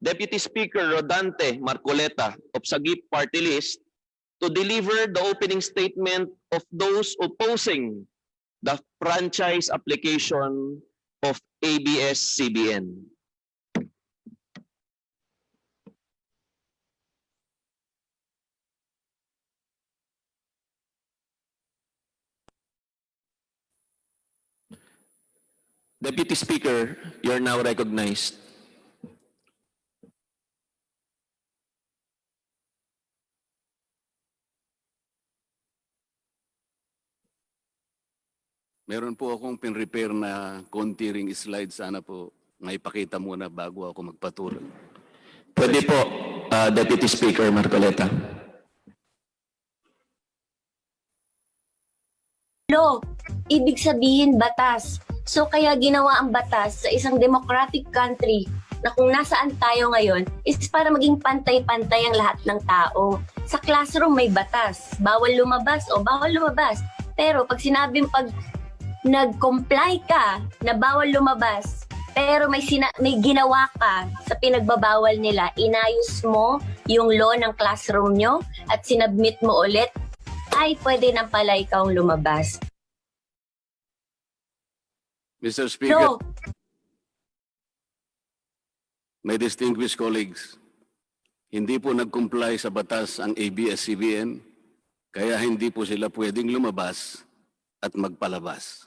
Deputy Speaker Rodante Marcoleta of Sagip Party List to deliver the opening statement of those opposing the franchise application of ABS-CBN. Deputy Speaker, you are now recognized. Meron po akong pin-repair na konti ring slide. Sana po maipakita muna bago ako magpatuloy. Pwede po, Deputy Speaker Marcoleta. Law, ibig sabihin batas. So kaya ginawa ang batas sa isang democratic country na kung nasaan tayo ngayon is para maging pantay-pantay ang lahat ng tao. Sa classroom may batas, bawal lumabas o bawal lumabas. Pero pag sinabing nag-comply ka na bawal lumabas, pero may ginawa ka sa pinagbabawal nila, inayos mo yung law ng classroom nyo at sinabmit mo ulit, ay pwede nang pala ikaw lumabas. Mr. Speaker, No. my distinguished colleagues, hindi po nag-comply sa batas ang ABS-CBN, kaya hindi po sila pwedeng lumabas at magpalabas.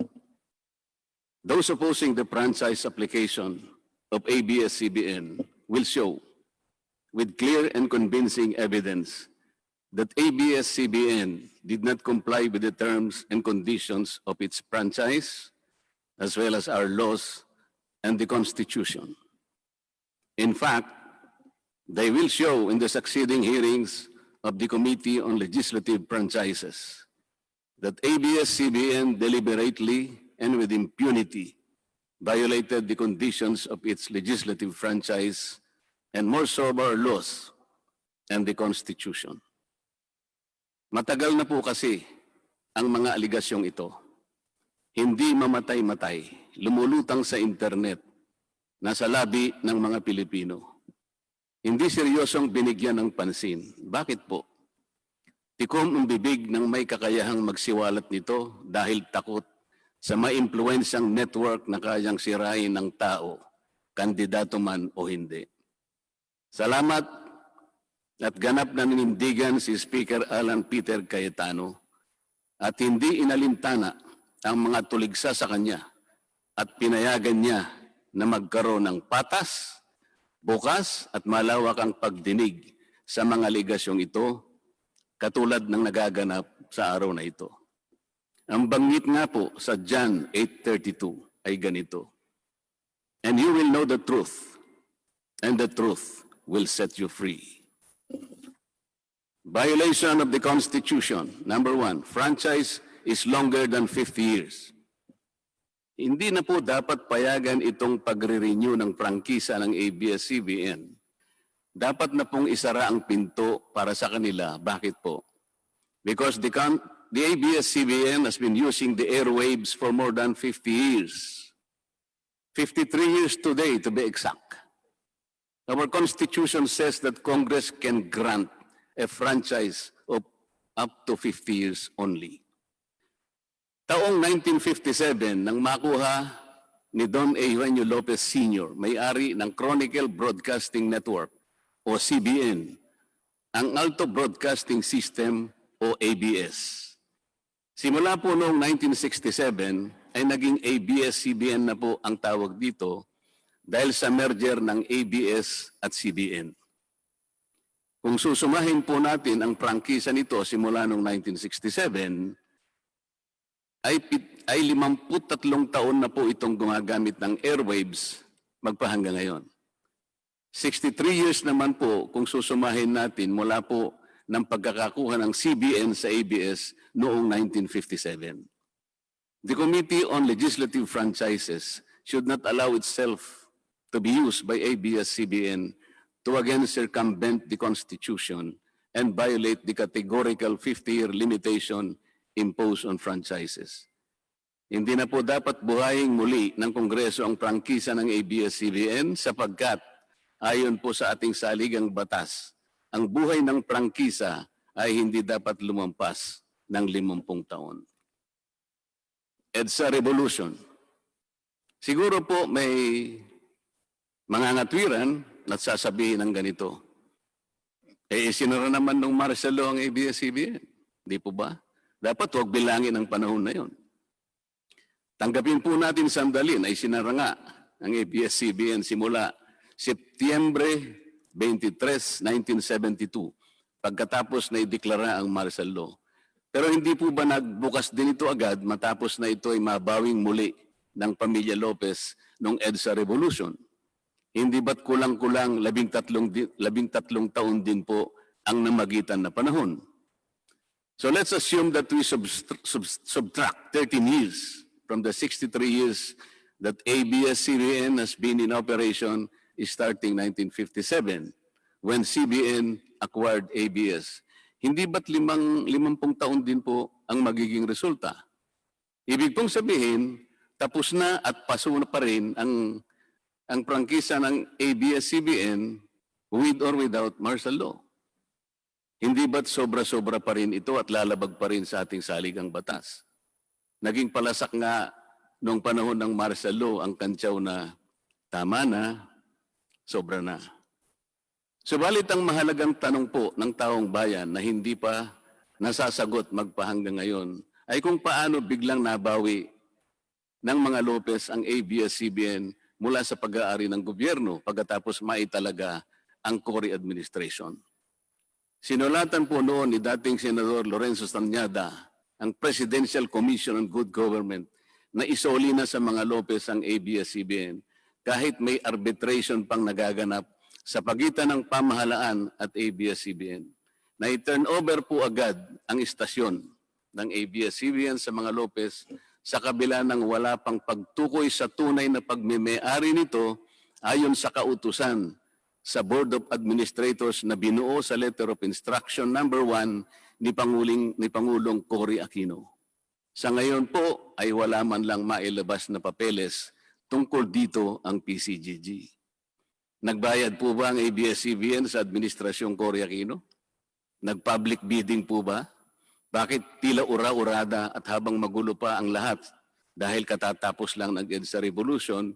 Those opposing the franchise application of ABS-CBN will show with clear and convincing evidence that ABS-CBN did not comply with the terms and conditions of its franchise, as well as our laws and the Constitution. In fact, they will show in the succeeding hearings of the Committee on Legislative Franchises that ABS-CBN deliberately and with impunity violated the conditions of its legislative franchise and more so our laws and the Constitution. Matagal na po kasi ang mga aligasyong ito. Hindi mamatay-matay, lumulutang sa internet, nasa labi ng mga Pilipino. Hindi seryosong binigyan ng pansin. Bakit po? Tikom ang bibig ng may kakayahang magsiwalat nito dahil takot sa maimpluwensyang network na kayang sirain ng tao, kandidato man o hindi. Salamat at ganap na ninindigan si Speaker Alan Peter Cayetano at hindi inalintana ang mga tuligsa sa kanya at pinayagan niya na magkaroon ng patas, bukas at malawak ang pagdinig sa mga aligasyong ito katulad ng nagaganap sa araw na ito. Ang banggit nga po sa John 8:32 ay ganito, "And you will know the truth, and the truth will set you free." Violation of the Constitution. Number 1, franchise is longer than 50 years. Hindi na po dapat payagan itong pagre-renew ng prangkisa ng ABS-CBN. Dapat na pong isara ang pinto para sa kanila. Bakit po? Because the ABS-CBN has been using the airwaves for more than 50 years. 53 years today, to be exact. Our Constitution says that Congress can grant a franchise of up to 50 years only. Taong 1957, nang makuha ni Don Eugenio Lopez Sr., may-ari ng Chronicle Broadcasting Network o CBN, ang Alto Broadcasting System o ABS. Simula po noong 1967 ay naging ABS-CBN na po ang tawag dito dahil sa merger ng ABS at CBN. Kung susumahin po natin ang prangkisa nito simula noong 1967, ay 53 taon na po itong gumagamit ng airwaves magpahanggang ngayon. 63 years naman po kung susumahin natin mula po ng pagkakakuha ng CBN sa ABS noong 1957. The Committee on Legislative Franchises should not allow itself to be used by ABS-CBN to again circumvent the Constitution and violate the categorical 50-year limitation imposed on franchises. Hindi na po dapat buhayin muli ng Kongreso ang prangkisa ng ABS-CBN sapagkat ayon po sa ating saligang batas, ang buhay ng prangkisa ay hindi dapat lumampas ng 50 taon. EDSA Revolution. Siguro po may mga ngatwiran na sasabihin ng ganito. Sinara naman ng martial law ang ABS-CBN. Di po ba? Dapat huwag bilangin ang panahon na yon. Tanggapin po natin sandali na isinara nga ang ABS-CBN simula Setyembre 23, 1972, pagkatapos na ideklara ang martial law. Pero hindi po ba nagbukas din ito agad matapos na ito ay mabawing muli ng pamilya Lopez noong EDSA Revolution? Hindi ba't kulang-kulang 13 taon din po ang namagitan na panahon? So let's assume that we subtract 13 years from the 63 years that ABS-CBN has been in operation starting 1957 when CBN acquired ABS. Hindi ba't 50 taon din po ang magiging resulta? Ibig pong sabihin, tapos na at paso na pa rin ang prangkisa ng ABS-CBN with or without martial law. Hindi ba't sobra-sobra pa rin ito at lalabag pa rin sa ating saligang batas? Naging palasak nga noong panahon ng martial law ang kantsaw na tama na, sobra na. Subalit ang mahalagang tanong po ng taong bayan na hindi pa nasasagot magpahanggang ngayon ay kung paano biglang nabawi ng mga Lopez ang ABS-CBN mula sa pag-aari ng gobyerno pagkatapos maitalaga ang Cory administration. Sinulatan po noon ni dating Senador Lorenzo Tanyada ang Presidential Commission on Good Government na isoli na sa mga Lopez ang ABS-CBN kahit may arbitration pang nagaganap sa pagitan ng pamahalaan at ABS-CBN. Na i-turn over po agad ang istasyon ng ABS-CBN sa mga Lopez sa kabila ng wala pang pagtukoy sa tunay na pagmimay-ari nito ayon sa kautusan sa Board of Administrators na binuo sa Letter of Instruction number 1 ni Pangulong Cory Aquino. Sa ngayon po ay wala man lang mailabas na papeles tungkol dito ang PCGG. Nagbayad po ba ang ABS-CBN sa Administrasyong Cory Aquino? Nag-public bidding po ba? Bakit tila ura-urada at habang magulo pa ang lahat dahil katatapos lang ng EDSA Revolution,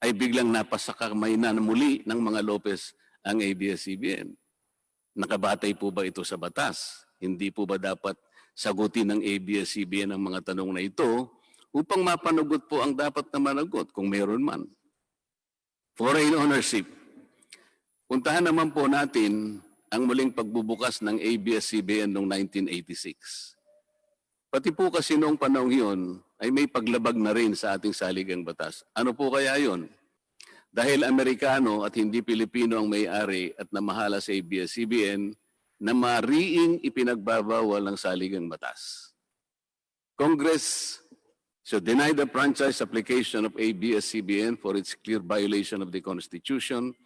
ay biglang napasakamay na muli ng mga Lopez ang ABS-CBN? Nakabatay po ba ito sa batas? Hindi po ba dapat sagutin ng ABS-CBN ang mga tanong na ito upang mapanagot po ang dapat na managot kung meron man? Foreign ownership. Puntahan naman po natin ang muling pagbubukas ng ABS-CBN noong 1986. Pati po kasi noong panahon yun ay may paglabag na rin sa ating saligang batas. Ano po kaya yun? Dahil Amerikano at hindi Pilipino ang may-ari at namahala sa ABS-CBN, na mariing ipinagbabawal ang saligang batas. Congress should deny the franchise application of ABS-CBN for its clear violation of the Constitution,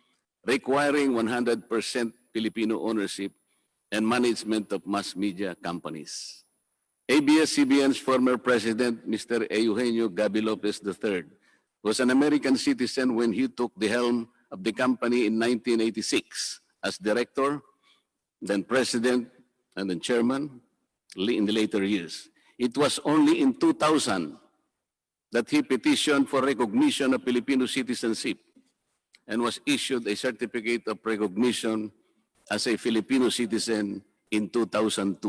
requiring 100% Filipino ownership and management of mass media companies. ABS-CBN's former president, Mr. Eugenio Gaby Lopez III, was an American citizen when he took the helm of the company in 1986 as director, then president, and then chairman in the later years. It was only in 2000 that he petitioned for recognition of Filipino citizenship and was issued a certificate of recognition as a Filipino citizen in 2002.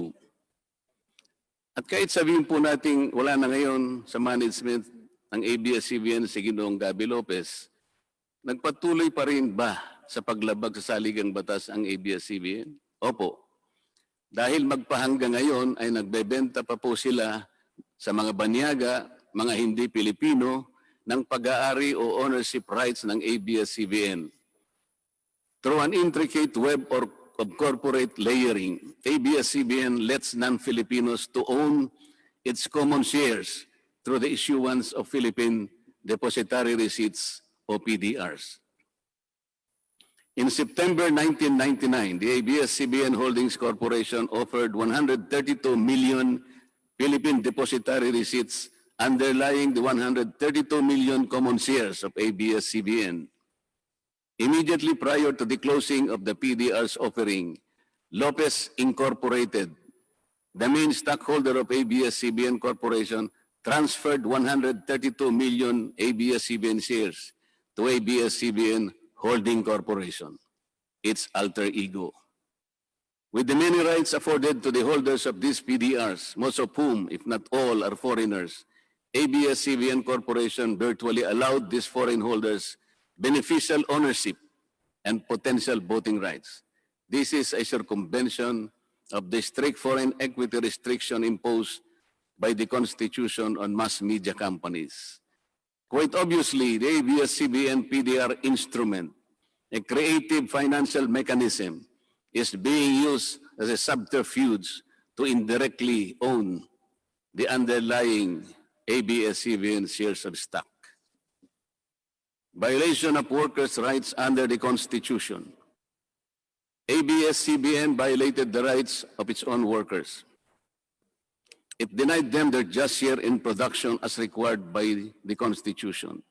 At kahit sabihin po natin wala na ngayon sa management ng ABS-CBN si Ginoong Gaby Lopez, nagpatuloy pa rin ba sa paglabag sa saligang batas ang ABS-CBN? Opo. Dahil magpahanggang ngayon ay nagbebenta pa po sila sa mga banyaga, mga hindi Pilipino, ng pag-aari o ownership rights ng ABS-CBN. Through an intricate web of corporate layering, ABS-CBN lets non-Filipinos to own its common shares through the issuance of Philippine Depositary Receipts o PDRs. In September 1999, the ABS-CBN Holdings Corporation offered 132 million Philippine Depositary Receipts underlying the 132 million common shares of ABS-CBN. Immediately prior to the closing of the PDR's offering, Lopez Incorporated, the main stockholder of ABS-CBN Corporation, transferred 132 million ABS-CBN shares to ABS-CBN Holding Corporation, its alter ego. With the many rights afforded to the holders of these PDRs, most of whom, if not all, are foreigners, ABS-CBN Corporation virtually allowed these foreign holders beneficial ownership and potential voting rights. This is a circumvention of the strict foreign equity restriction imposed by the Constitution on mass media companies. Quite obviously, the ABS-CBN PDR instrument, a creative financial mechanism, is being used as a subterfuge to indirectly own the underlying ABS-CBN shares of stock. Violation of workers' rights under the Constitution. ABS-CBN violated the rights of its own workers. It denied them their just share in production as required by the Constitution.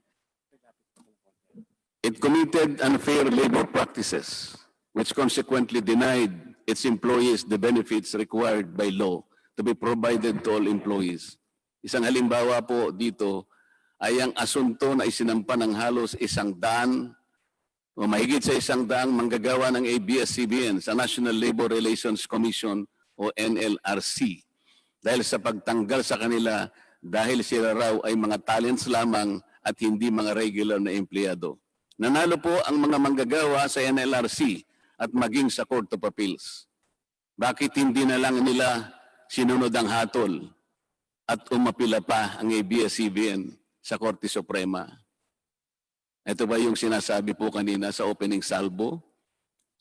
It committed unfair labor practices, which consequently denied its employees the benefits required by law to be provided to all employees. Isang halimbawa po dito ay ang asunto na isinampa ng halos 100 o mahigit sa 100 manggagawa ng ABS-CBN sa National Labor Relations Commission o NLRC dahil sa pagtanggal sa kanila dahil sila raw ay mga talents lamang at hindi mga regular na empleyado. Nanalo po ang mga manggagawa sa NLRC at maging sa Court of Appeals. Bakit hindi na lang nila sinunod ang hatol at umapila pa ang ABS-CBN sa Korte Suprema? Ito ba yung sinasabi po kanina sa opening salvo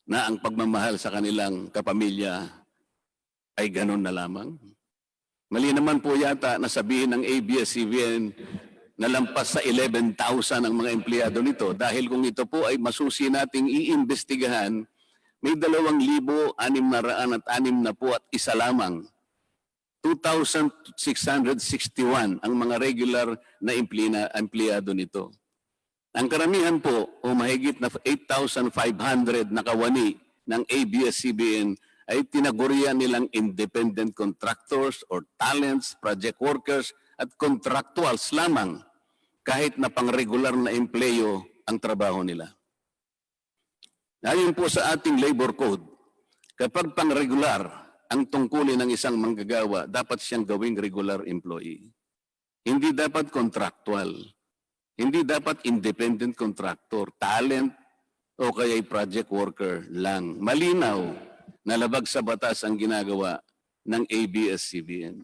na ang pagmamahal sa kanilang kapamilya ay ganun na lamang? Mali naman po yata na sabihin ng ABS-CBN na lampas sa 11,000 ang mga empleyado nito dahil kung ito po ay masusi nating iimbestigahan, may 2,661 at isa lamang. 2,661 ang mga regular na empleyado nito. Ang karamihan po o mahigit na 8,500 na kawani ng ABS-CBN ay tinagurian nilang independent contractors or talents, project workers at contractuals lamang kahit na pang-regular na empleyo ang trabaho nila. Ayon po sa ating labor code, kapag pang-regular ang tungkulin ng isang manggagawa, dapat siyang gawing regular employee. Hindi dapat contractual. Hindi dapat independent contractor, talent, o kaya'y project worker lang. Malinaw na labag sa batas ang ginagawa ng ABS-CBN.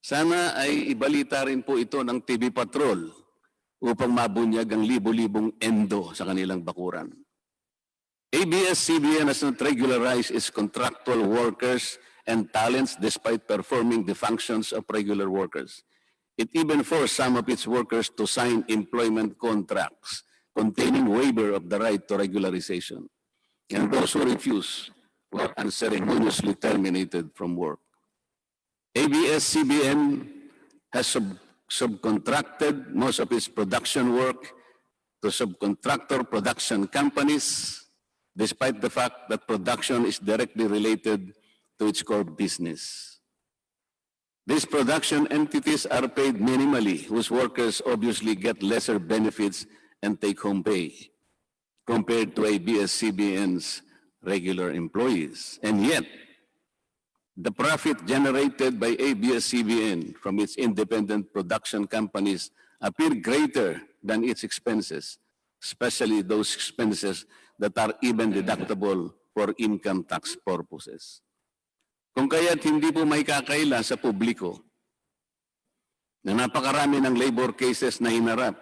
Sana ay ibalita rin po ito ng TV Patrol upang mabunyag ang libo-libong endo sa kanilang bakuran. ABS-CBN has not regularized its contractual workers and talents despite performing the functions of regular workers. It even forced some of its workers to sign employment contracts containing waiver of the right to regularization. And those who refuse were unceremoniously terminated from work. ABS-CBN has subcontracted most of its production work to subcontractor production companies, despite the fact that production is directly related to its core business. These production entities are paid minimally, whose workers obviously get lesser benefits and take-home pay compared to ABS-CBN's regular employees. And yet, the profit generated by ABS-CBN from its independent production companies appear greater than its expenses, especially those expenses that are even deductible for income tax purposes. Kung kaya't hindi po may kakaila sa publiko na napakarami ng labor cases na hinarap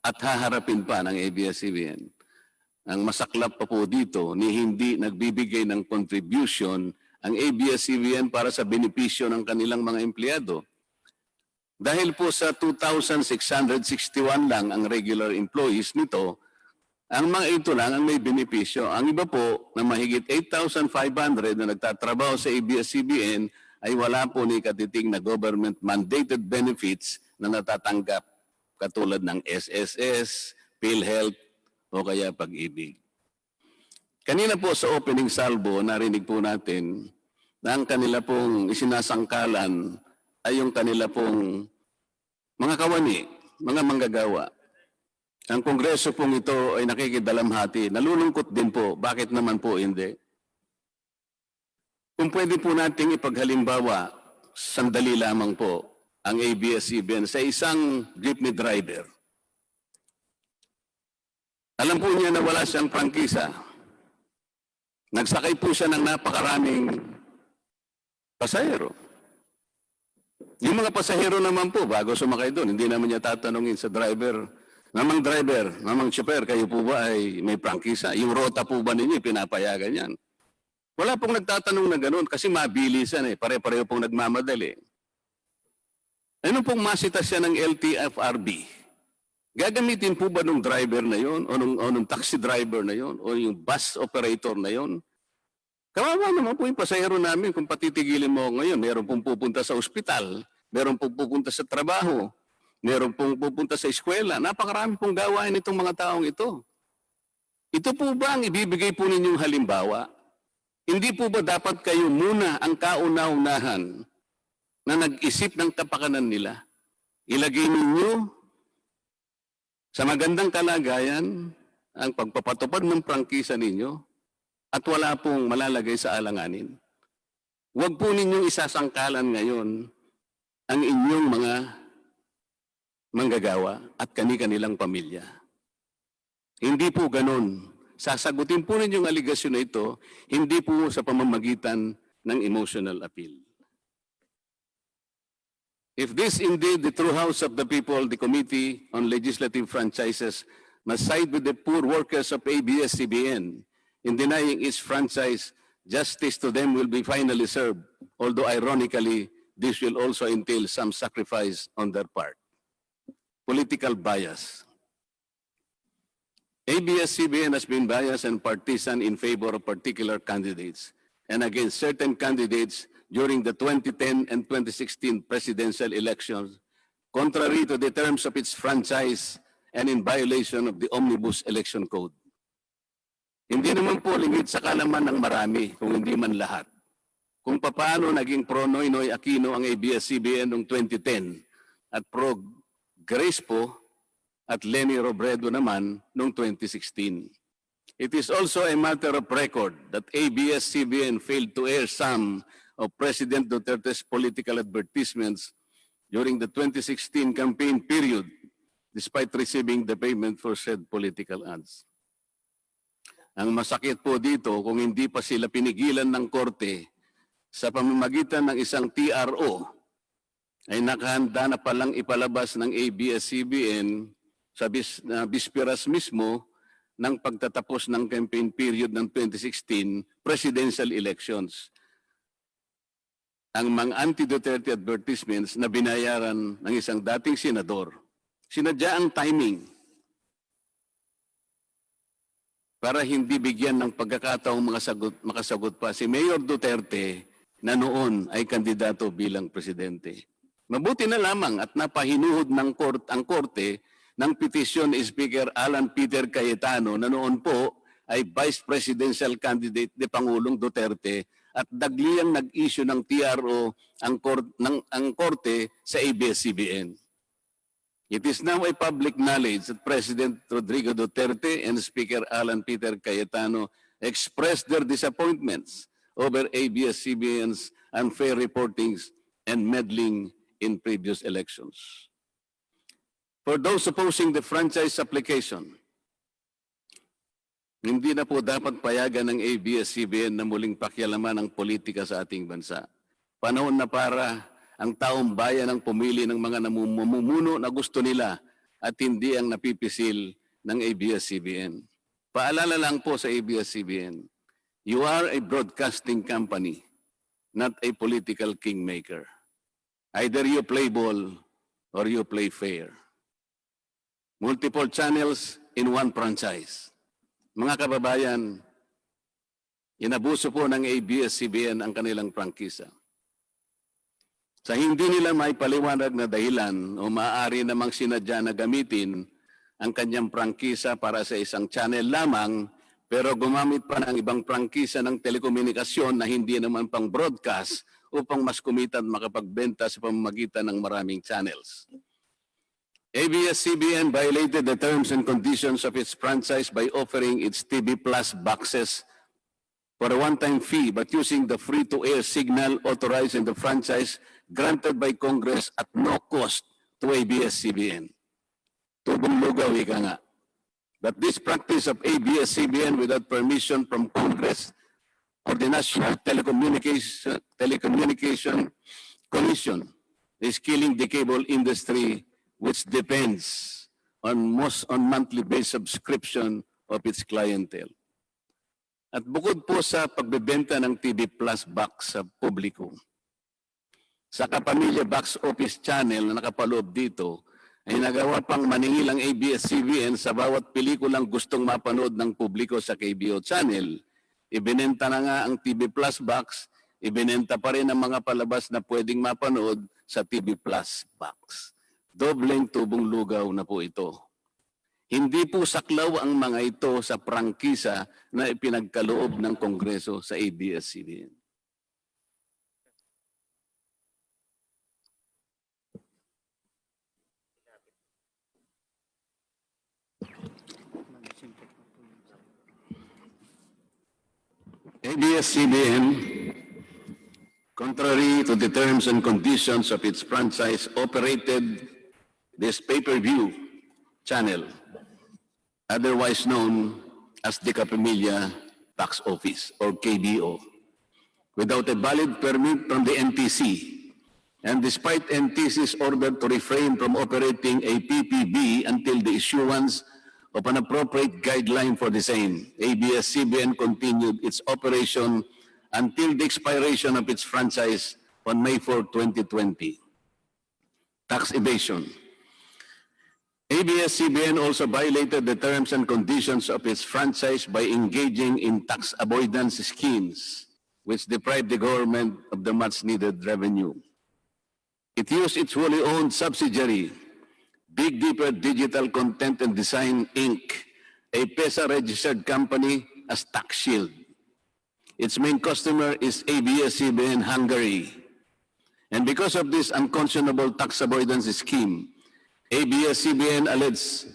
at haharapin pa ng ABS-CBN. Ang masaklap pa po dito ni hindi nagbibigay ng contribution ang ABS-CBN para sa benepisyo ng kanilang mga empleyado. Dahil po sa 2,661 lang ang regular employees nito, ang mga ito lang ang may benepisyo. Ang iba po na mahigit 8,500 na nagtatrabaho sa ABS-CBN ay wala po ni katiting na government-mandated benefits na natatanggap katulad ng SSS, PhilHealth, o kaya pag-ibig. Kanina po sa opening salvo, narinig po natin na ang kanila pong isinasangkalan ay yung kanila pong mga kawani, mga manggagawa. Ang kongreso pong ito ay nakikidalamhati. Nalulungkot din po. Bakit naman po hindi? Kung pwede po nating ipaghalimbawa, sandali lamang po, ang ABS-CBN sa isang jeepney driver. Alam po niya na wala siyang prangkisa. Nagsakay po siya ng napakaraming pasahero. Yung mga pasahero naman po, bago sumakay doon, hindi naman niya tatanungin sa driver, mamang chopper, kayo po ba ay may prangkisa? Yung rota po ba ninyo, pinapayagan yan? Wala pong nagtatanong na gano'n kasi mabilisan eh. Pare-pareho pong nagmamadali. Ano pong masita siya ng LTFRB? Gagamitin po ba ng driver na yon o nung taxi driver na yon o yung bus operator na yon? Kawawa naman po yung pasahero namin kung patitigilin mo ngayon. Meron pong pupunta sa ospital, meron pong pupunta sa trabaho, meron pong pupunta sa eskwela. Napakarami pong gawain itong mga taong ito. Ito po ba ang ibibigay po ninyong halimbawa? Hindi po ba dapat kayo muna ang kauna-unahan na nag-isip ng kapakanan nila? Ilagay ninyo sa magandang kalagayan ang pagpapatupad ng prangkisa ninyo at wala pong malalagay sa alanganin. Huwag po ninyong isasangkalan ngayon ang inyong mga manggagawa at kani-kanilang pamilya. Hindi po ganon. Sasagutin po ninyong aligasyon na ito, hindi po sa pamamagitan ng emotional appeal. If this indeed the true house of the people, the Committee on Legislative Franchises must side with the poor workers of ABS-CBN in denying its franchise, justice to them will be finally served, although ironically, this will also entail some sacrifice on their part. Political bias. ABS-CBN has been biased and partisan in favor of particular candidates and against certain candidates during the 2010 and 2016 presidential elections, contrary to the terms of its franchise and in violation of the Omnibus Election Code. Hindi naman po lingid sa kalaman ng marami, kung hindi man lahat, kung paano naging pro-Noynoy Aquino ang ABS-CBN noong 2010 at pro-Grace po at Lenny Robredo naman noong 2016. It is also a matter of record that ABS-CBN failed to air some of President Duterte's political advertisements during the 2016 campaign period, despite receiving the payment for said political ads. Ang masakit po dito, kung hindi pa sila pinigilan ng korte sa pamamagitan ng isang TRO, ay nakahanda na palang ipalabas ng ABS-CBN sa bisperas mismo ng pagtatapos ng campaign period ng 2016 presidential elections. Ang mga anti-Duterte advertisements na binayaran ng isang dating senador. Sinadya ang timing para hindi bigyan ng pagkakataong makasagot pa si Mayor Duterte na noon ay kandidato bilang presidente. Mabuti na lamang at napahinuhod ng ang korte ng petisyon ni Speaker Alan Peter Cayetano na noon po ay Vice Presidential Candidate ni Pangulong Duterte at dagliang nag-issue ng TRO ang korte sa ABS-CBN. It is now a public knowledge that President Rodrigo Duterte and Speaker Alan Peter Cayetano expressed their disappointments over ABS-CBN's unfair reportings and meddling in previous elections. For those opposing the franchise application, hindi na po dapat payagan ng ABS-CBN na muling pakialaman ang politika sa ating bansa. Panahon na para ang taong bayan ang pumili ng mga namumuno na gusto nila at hindi ang napipisil ng ABS-CBN. Paalala lang po sa ABS-CBN, you are a broadcasting company, not a political kingmaker. Either you play ball or you play fair. Multiple channels in one franchise. Mga kababayan, inabuso po ng ABS-CBN ang kanilang prangkisa. Sa hindi nila may paliwanag na dahilan o maaari namang sinadya na gamitin ang kanyang prangkisa para sa isang channel lamang, pero gumamit pa ng ibang prangkisa ng telekomunikasyon na hindi naman pang broadcast upang mas kumita at makapagbenta sa pamamagitan ng maraming channels. ABS-CBN violated the terms and conditions of its franchise by offering its TV Plus boxes for a one-time fee but using the free-to-air signal authorized in the franchise granted by Congress at no cost to ABS-CBN. Tubong lugaw, ika nga. But this practice of ABS-CBN without permission from Congress or the National Telecommunication Commission is killing the cable industry, which depends on monthly based subscription of its clientele. At bukod po sa pagbebenta ng TV Plus box sa publiko, sa Kapamilya Box Office Channel na nakapaloob dito, ay nagawa pang maningil ang ABS-CBN sa bawat pelikulang gustong mapanood ng publiko sa KBO Channel. Ibinenta na nga ang TV Plus box, ibinenta pa rin ang mga palabas na pwedeng mapanood sa TV Plus box. Dobleng tubong lugaw na po ito. Hindi po saklaw ang mga ito sa prangkisa na ipinagkaloob ng Kongreso sa ABS-CBN. ABS-CBN, contrary to the terms and conditions of its franchise, operated this pay-per-view channel, otherwise known as the Kapamilya Box Office or KBO, without a valid permit from the NTC. And despite NTC's order to refrain from operating a PPB until the issuance of an appropriate guideline for the same, ABS-CBN continued its operation until the expiration of its franchise on May 4, 2020. Tax evasion. ABS-CBN also violated the terms and conditions of its franchise by engaging in tax avoidance schemes, which deprived the government of the much-needed revenue. It used its wholly owned subsidiary, Big Dipper Digital Content and Design, Inc., a PESA-registered company, as tax shield. Its main customer is ABS-CBN Hungary. And because of this unconscionable tax avoidance scheme, ABS-CBN alleged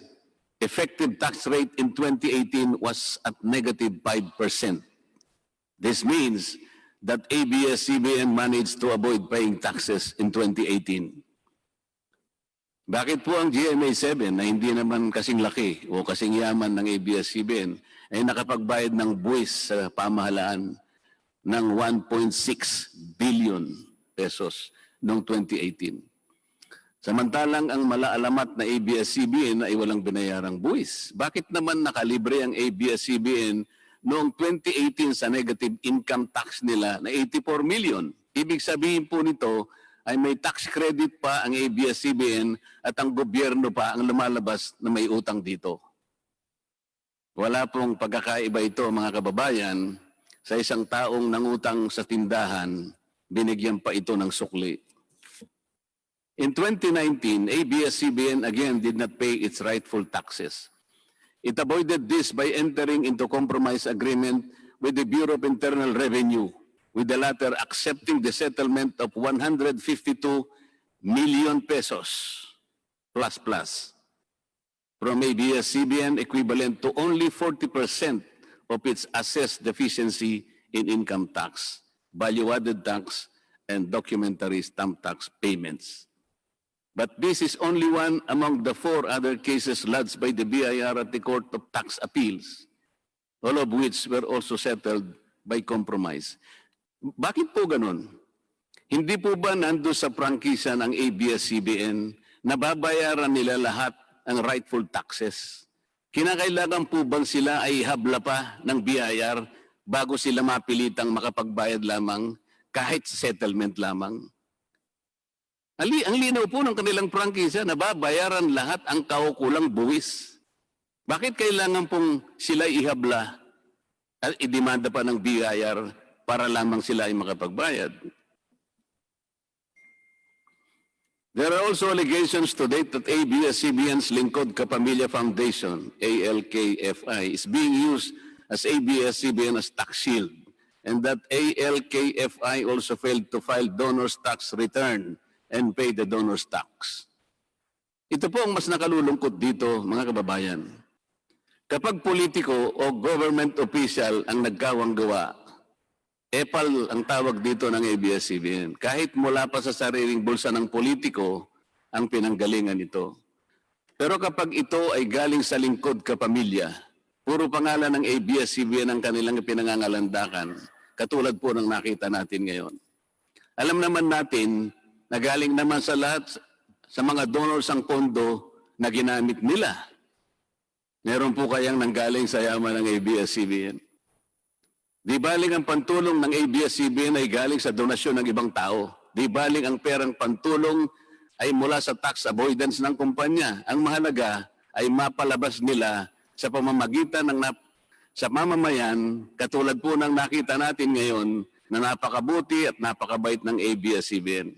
effective tax rate in 2018 was at negative 5%. This means that ABS-CBN managed to avoid paying taxes in 2018. Bakit po ang GMA7 na hindi naman kasing laki o kasing yaman ng ABS-CBN ay nakapagbayad ng buwis sa pamahalaan ng 1.6 billion pesos noong 2018? Samantalang ang malaalamat na ABS-CBN ay walang binayarang buwis. Bakit naman nakalibre ang ABS-CBN noong 2018 sa negative income tax nila na 84 million? Ibig sabihin po nito ay may tax credit pa ang ABS-CBN at ang gobyerno pa ang lumalabas na may utang dito. Wala pong pagkakaiba ito, mga kababayan. Sa isang taong nangutang sa tindahan, binigyan pa ito ng sukli. In 2019, ABS-CBN again did not pay its rightful taxes. It avoided this by entering into compromise agreement with the Bureau of Internal Revenue, with the latter accepting the settlement of 152 million pesos plus from ABS-CBN, equivalent to only 40% of its assessed deficiency in income tax, value-added tax, and documentary stamp tax payments. But this is only one among the 4 other cases lodged by the BIR at the Court of Tax Appeals, all of which were also settled by compromise. Bakit po ganun? Hindi po ba nando sa prangkisa ng ABS-CBN na babayaran nila lahat ang rightful taxes? Kinakailangan po bang sila ay habla pa ng BIR bago sila mapilitang makapagbayad lamang kahit settlement lamang? Ang linaw po ng kanilang prangkisa na babayaran lahat ang kaukulang buwis. Bakit kailangan pong sila ihabla at idemanda pa ng BIR para lamang sila ay makapagbayad? There are also allegations to date that ABS-CBN's Lingkod Kapamilya Foundation, ALKFI, is being used as ABS-CBN as tax shield, and that ALKFI also failed to file donor's tax return and pay the donor's tax. Ito po ang mas nakalulungkot dito, mga kababayan. Kapag politiko o government official ang nagkawang gawa, epal ang tawag dito ng ABS-CBN. Kahit mula pa sa sariling bulsa ng politiko, ang pinanggalingan ito. Pero kapag ito ay galing sa lingkod kapamilya, puro pangalan ng ABS-CBN ang kanilang pinangangalandakan, katulad po ng nakita natin ngayon. Alam naman natin na galing naman sa lahat, sa mga donors ang pondo na ginamit nila. Meron po kayang nanggaling sa yaman ng ABS-CBN. Di baling ang pantulong ng ABS-CBN ay galing sa donasyon ng ibang tao. Di baling ang perang pantulong ay mula sa tax avoidance ng kumpanya. Ang mahalaga ay mapalabas nila sa pamamagitan ng sa mamamayan, katulad po ng nakita natin ngayon na napakabuti at napakabait ng ABS-CBN.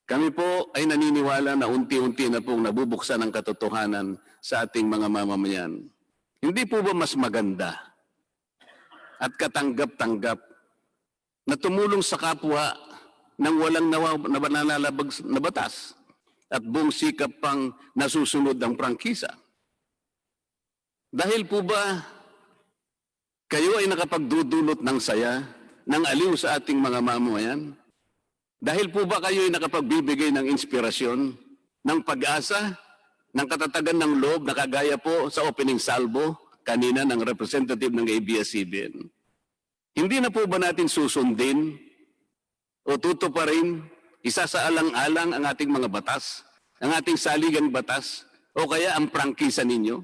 Kami po ay naniniwala na unti-unti na pong nabubuksan ang katotohanan sa ating mga mamamayan. Hindi po ba mas maganda at katanggap-tanggap na tumulong sa kapwa ng walang nalalabag na batas at buong sikap pang nasusunod ang prangkisa? Dahil po ba kayo ay nakapagdudulot ng saya, ng aliw sa ating mga mamamayan? Dahil po ba kayo ay nakapagbibigay ng inspirasyon, ng pag-asa, ng katatagan ng loob na kagaya po sa opening salvo kanina ng representative ng ABS-CBN? Hindi na po ba natin susundin o tutuparin, isasaalang-alang ang ating mga batas, ang ating saligang batas, o kaya ang prangkisa ninyo?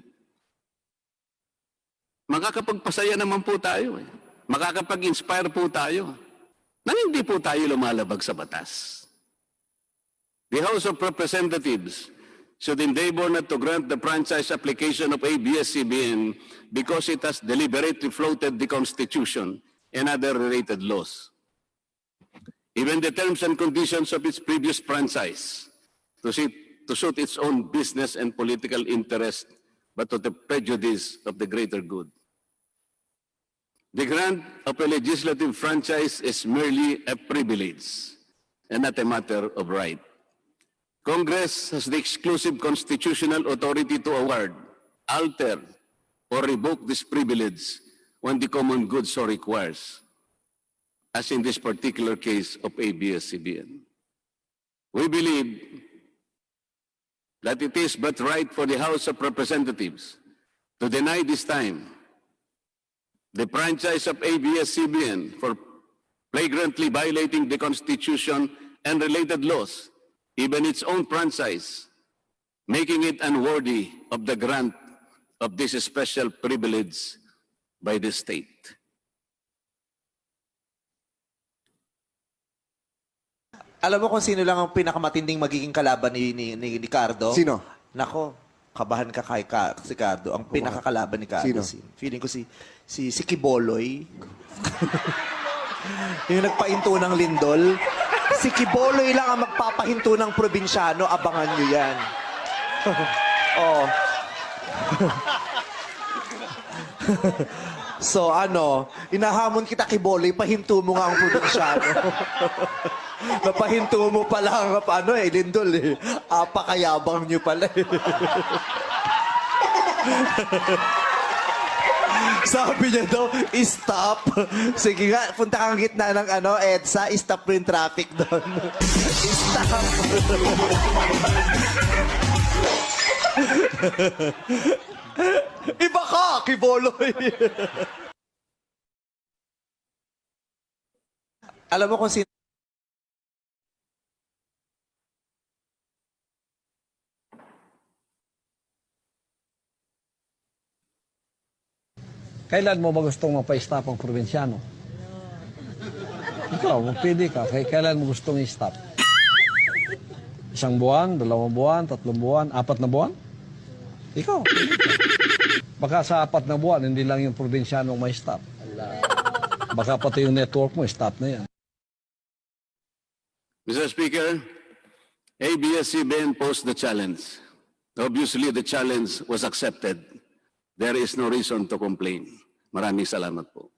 Makakapagpasaya naman po tayo. Makakapag-inspire po tayo. Nang hindi po tayo lumalabag sa batas. The House of Representatives should endeavor not to grant the franchise application of ABS-CBN because it has deliberately floated the Constitution and other related laws. Even the terms and conditions of its previous franchise to suit its own business and political interest, but to the prejudice of the greater good. The grant of a legislative franchise is merely a privilege and not a matter of right. Congress has the exclusive constitutional authority to award, alter, or revoke this privilege when the common good so requires, as in this particular case of ABS-CBN. We believe that it is but right for the House of Representatives to deny this time the franchise of ABS-CBN for flagrantly violating the Constitution and related laws, even its own franchise, making it unworthy of the grant of this special privilege by the state. Alam mo kung sino lang ang pinakamatinding magiging kalaban ni Cardo? Sino? Nako, kabahan ka kay si Cardo. Ang pinakakalaban ni Cardo. Sino? Feeling ko si Kiboloy. Yung nagpahinto ng lindol. Si Kiboloy lang ang magpapahinto ng probinsyano. Abangan nyo yan. Oh. So inahamon kita Kiboloy, pahinto mo nga ang probinsyano. Napahinto mo pala ang lindol eh. Apakayabang nyo pala eh. Sabi niya daw, stop. Sige nga, punta kang gitna ng EDSA, stop mo yung traffic doon. Stop. Iba ka, Kiboloy. Alam mo kung sino Kailan mo ba gustong mapa-stop ang probinsyano? Ikaw, magpili ka. Kailan mo gustong i-stop? 1 buwan, 2 buwan, 3 buwan, 4 na buwan? Ikaw. Baka sa 4 na buwan, hindi lang yung probinsyano may stop. Baka pati yung network mo, stop na yan. Mr. Speaker, ABS-CBN posed the challenge. Obviously, the challenge was accepted. There is no reason to complain. Maraming salamat po.